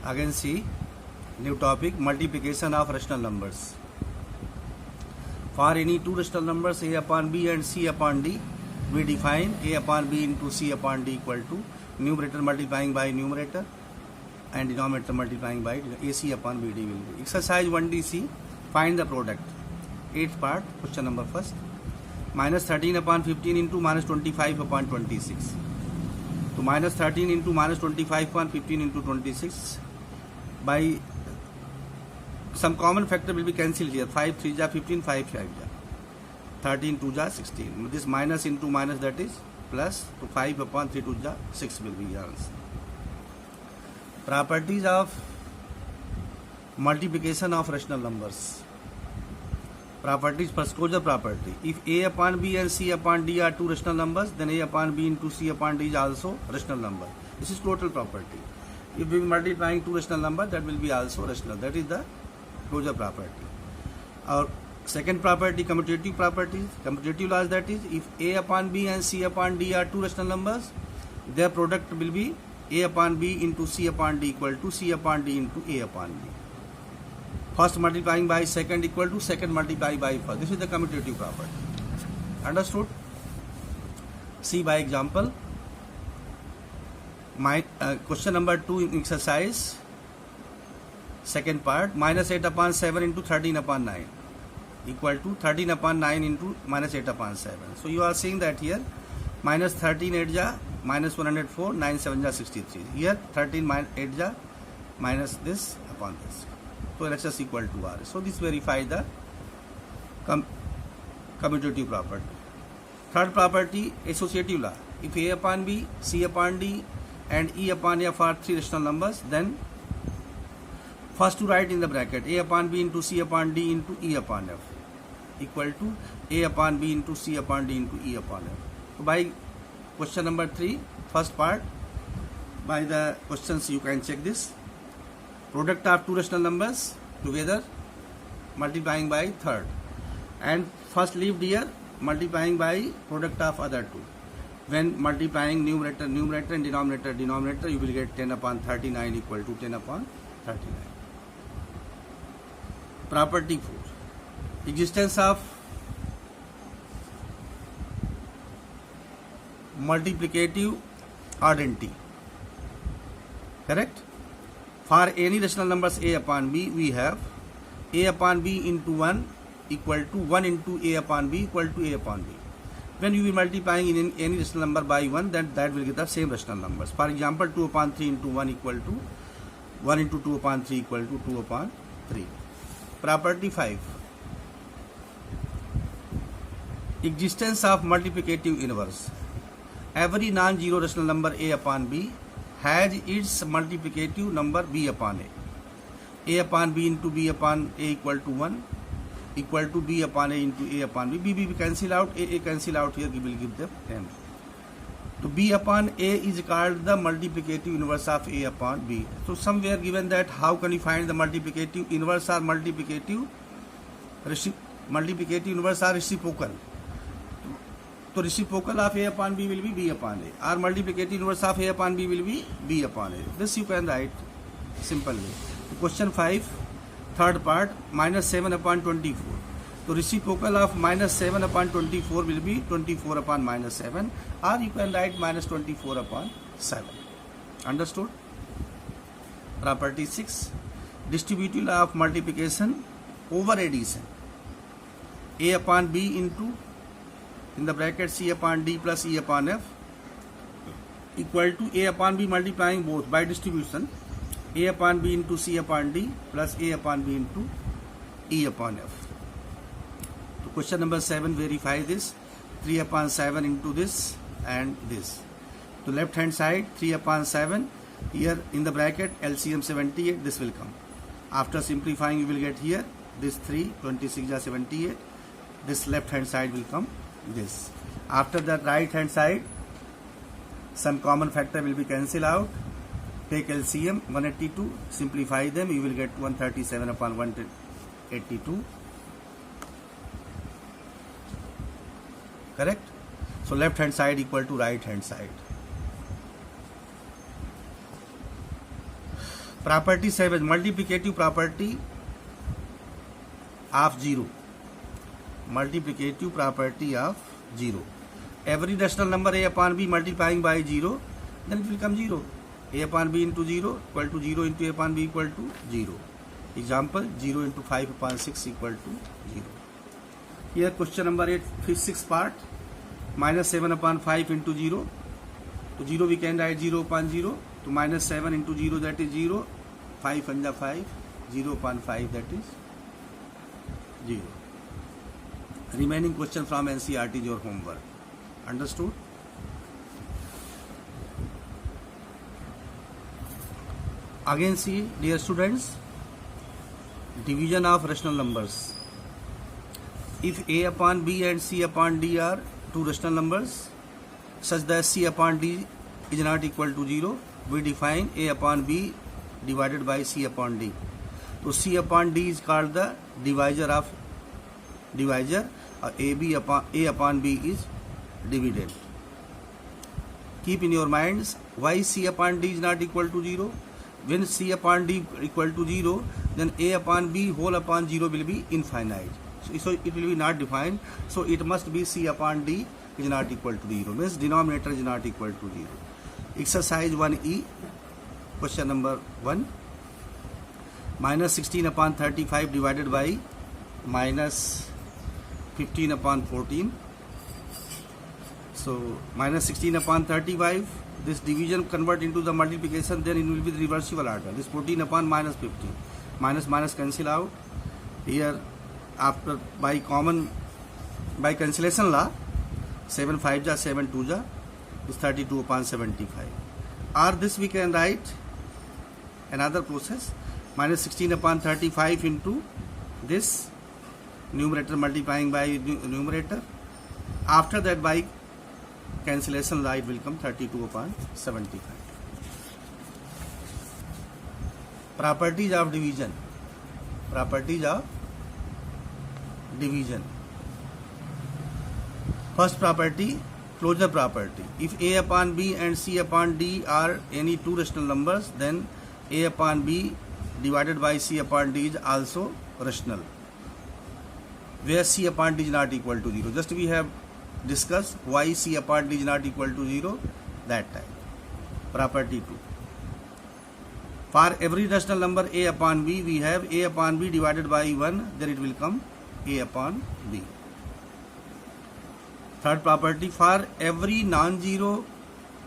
Again see new topic, multiplication of rational numbers. For any two rational numbers a upon b and c upon d, we define a upon b into c upon d equal to numerator multiplying by numerator and denominator multiplying by ac upon bd will be. Exercise 1dc, find the product. 8th part, question number first. Minus 13 upon 15 into minus 25 upon 26. So minus 13 into minus 25 upon 15 into 26. By some common factor will be cancelled here. 5 3 ja 15, 5 5 ja 13 2 ja 16. This minus into minus, that is plus. So 5 upon 3 2 ja 6 will be your answer. Properties of multiplication of rational numbers. Properties. First, closure property. If a upon b and c upon d are two rational numbers, then a upon b into c upon d is also rational number. This is total property. If we are multiplying two rational numbers, that will be also rational. That is the closure property. Our second property, commutative properties. Commutative laws, that is, if a upon b and c upon d are two rational numbers, their product will be a upon b into c upon d equal to c upon d into a upon b. First multiplying by second equal to second multiplied by first. This is the commutative property. Understood? See by example. Question number 2 in exercise. Second part. Minus 8 upon 7 into 13 upon 9 equal to 13 upon 9 into minus 8 upon 7. So you are seeing that here minus 13 8 ja minus 104, 9 7 ja 63. Here 13 8 ja minus this upon this. So LHS equal to R. So this verifies the commutative property. Third property, associative law. If A upon B, C upon D and E upon F are three rational numbers, then first to write in the bracket A upon B into C upon D into E upon F equal to A upon B into C upon D into E upon F. So by question number 3, first part, by the questions you can check this. Product of two rational numbers together multiplying by third, and first leave here multiplying by product of other two. When multiplying numerator and denominator, you will get 10 upon 39 equal to 10 upon 39. Property 4. Existence of multiplicative identity. Correct? For any rational numbers a upon b, we have a upon b into 1 equal to 1 into a upon b equal to a upon b. When you will multiplying in any rational number by 1, then that will get the same rational numbers. For example, 2 upon 3 into 1 equal to 1 into 2 upon 3 equal to 2 upon 3. Property 5. Existence of multiplicative inverse. Every non-zero rational number a upon b has its multiplicative number b upon a. A upon b into b upon a equal to 1 equal to b upon a into a upon b. B cancel out, a cancel out, here we will give them m. So b upon a is called the multiplicative inverse of a upon b. So somewhere given that how can you find the multiplicative inverse or multiplicative inverse or reciprocal. So reciprocal of a upon b will be b upon a, or multiplicative inverse of a upon b will be b upon a. This you can write simply. Question 5, third part, minus 7 upon 24. So reciprocal of minus 7 upon 24 will be 24 upon minus 7, or you can write minus 24 upon 7. Understood? Property 6. Distributive law of multiplication over addition. A upon b into in the bracket c upon d plus e upon f equal to a upon b multiplying both by distribution a upon b into c upon d plus a upon b into e upon f. So question number 7, verify this. 3 upon 7 into this and this. To left hand side 3 upon 7, here in the bracket LCM 78, this will come. After simplifying you will get here this 3, 26 is 78. This left hand side will come this. After that right hand side some common factor will be cancelled out. Take LCM 182, simplify them, you will get 137 upon 182. Correct? So left hand side equal to right hand side. Property 7, multiplicative property of 0. Multiplicative property of 0. Every rational number a upon b multiplying by 0, then it will come 0. A upon b into 0 equal to 0 into a upon b equal to 0. Example, 0 into 5 upon 6 equal to 0. Here question number 8, sixth part, minus 7 upon 5 into 0. To 0 we can write 0 upon 0. To minus 7 into 0, that is 0. 5 under 5, 0 upon 5, that is 0. Remaining question from NCERT is your homework. Understood? Again see, dear students, division of rational numbers. If a upon b and c upon d are two rational numbers such that c upon d is not equal to 0, we define a upon b divided by c upon d. So c upon d is called the divisor of divisor. A upon b is dividend. Keep in your minds why c upon d is not equal to 0. When c upon d equal to 0, then a upon b whole upon 0 will be infinite. So it will be not defined. So it must be c upon d is not equal to 0. Means denominator is not equal to 0. Exercise 1E, question number 1. Minus 16 upon 35 divided by minus 15 upon 14. So minus 16 upon 35, this division convert into the multiplication, then it will be the reversible order. This 14 upon minus 15. Minus minus cancel out. Here after by cancellation law, 7 5 ja 7 2 ja is 32 upon 75. Or this we can write another process, minus 16 upon 35 into this numerator multiplying by numerator. After that by cancellation law it will come 32 upon 75. Properties of division. Properties of division. First property, closure property. If a upon b and c upon d are any two rational numbers, then a upon b divided by c upon d is also rational, where c upon d is not equal to 0. Just we have discussed why c upon d is not equal to 0 that time. Property 2. For every rational number a upon b, we have a upon b divided by 1, then it will come a upon b. Third property, for every non-zero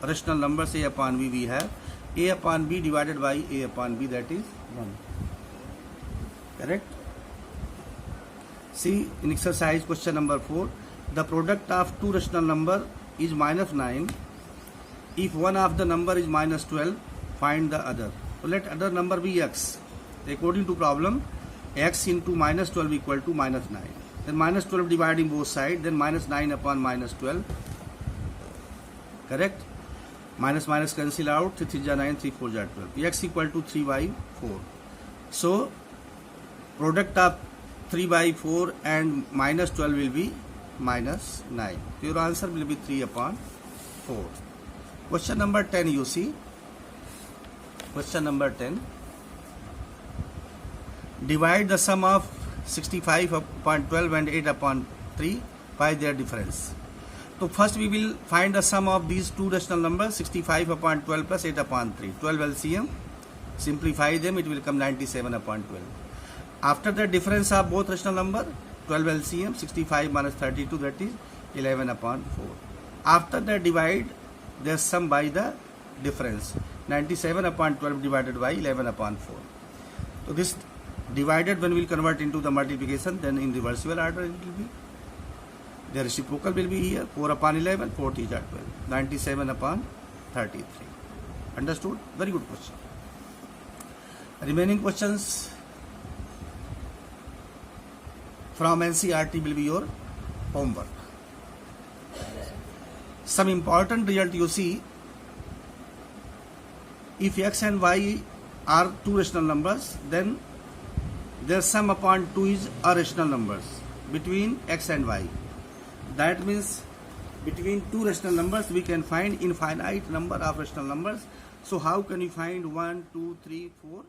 rational numbers a upon b, we have a upon b divided by a upon b, that is 1. Correct? See in exercise question number 4, the product of two rational number is minus 9. If one of the number is minus 12, find the other. So let other number be x. According to problem, x into minus 12 equal to minus 9. Then minus 12 dividing both sides, then minus 9 upon minus 12. Correct? Minus minus cancel out, 3 3 ja 9, 3 4 ja 12. X equal to 3 by 4. So product of 3 by 4 and minus 12 will be minus 9. Your answer will be 3 upon 4. Question number 10 you see. Question number 10. Divide the sum of 65 upon 12 and 8 upon 3 by their difference. So first we will find the sum of these two rational numbers, 65 upon 12 plus 8 upon 3. 12 LCM. Simplify them, it will come 97 upon 12. After the difference of both rational number, 12 LCM, 65 minus 32, that is 11 upon 4. After the divide, their sum by the difference. 97 upon 12 divided by 11 upon 4. So this divided when we will convert into the multiplication, then in reversible order it will be. The reciprocal will be here, 4 upon 11, 4 is 12. 97 upon 33. Understood? Very good question. Remaining questions from NCERT will be your homework. Some important result you see. If x and y are two rational numbers, then their sum upon 2 is irrational numbers between x and y. That means between two rational numbers we can find infinite number of rational numbers. So how can you find 1, 2, 3, 4?